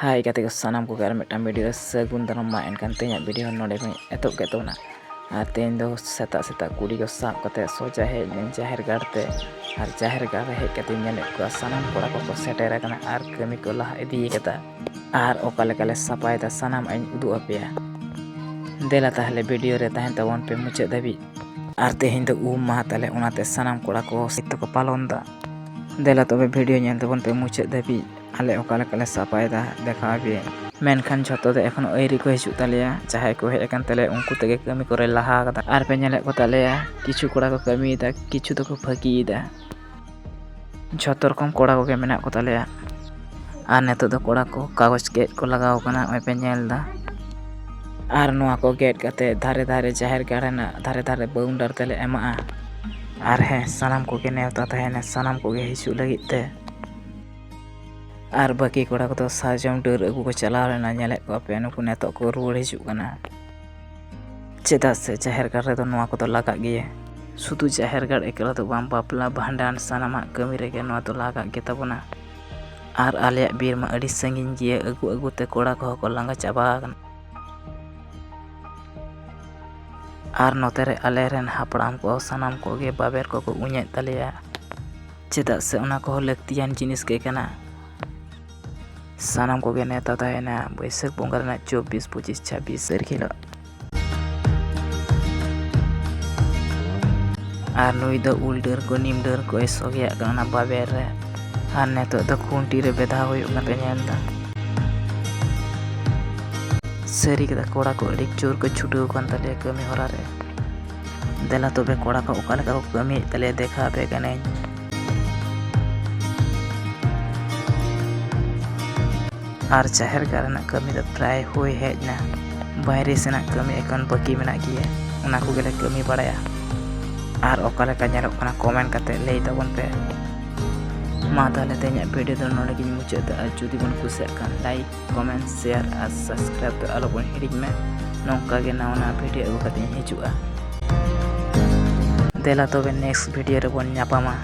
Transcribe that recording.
Hai kata ko sanam ko gar metam video sagun dalam main kan tenya video node ko etok ke tona ar ten do seta kuri ko sab kate soja he jahir garte ar jahir gar he kate nyale ko sanam kora ko setera kana ar kami ko lah idi kata ar okale kale sapai ta sanam ain udu apya dela tahle video re tahen tabon pe muche dabi ar tehin do maha tale onate sanam kora ko sitto ko palon da dela tobe video nyel tabon pe muche dabi ale okale kale sapai da dekha bi menkan joto de ekhon oiri ko hisu taleya jahai ko he ekan tale unku tege kami kore laha kata ar pe nyale ko taleya kichu kora ko kami da kichu to ko phagi da joto rokom kora ko ge menak ko taleya ar neto do kora ko kagoj get ko lagaw kana oi pe nyel da ar noa ko get kate dhare jahir garena dhare boundar tale ema ar he sanam ko ge newta tahena sanam ko ge hisu lagit te ar baki kora ko to sajam dur agu ko chalao lena nyale ko pe nuku netok ko ruwar hijuk kana cheda se jahir gar re do noa ko to lagak giye sudu jahir gar ekla to bam bapla bhandan sanama kami rege noa to lagak ge tabona ar alya bir ma adi sangin giye agu te kora ko langa chaba kana ar notere aleren hapram ko sanam ko ge baber ko unyet taleya cheda se ona ko laktiyan jinis ge kana sanam ko ge neta tahena Baishak bonga rena 24 25 26 serkhilo ar nui do ulder ko nimder ko esogya kana baber re ar neto do khunti re bedha hoyuk na pe nyel da seri keda kora ko adik chor ko chutau kan tale kami hora re dela tobe kora ko okale ko kami tale dekha pe kane ar jahir garena kami da pray hoi hejna bayre sena kami ekon baki menak giye ona ko gele kami baraya ar okale ka nyarok kana comment kate lei tabon pe ma tale tenya video do node gi muche da judi bon kusiakan like comment share ar subscribe to alo bon hiring me nongka ge nauna video agu kate hijua dela tobe next video re bon nyapama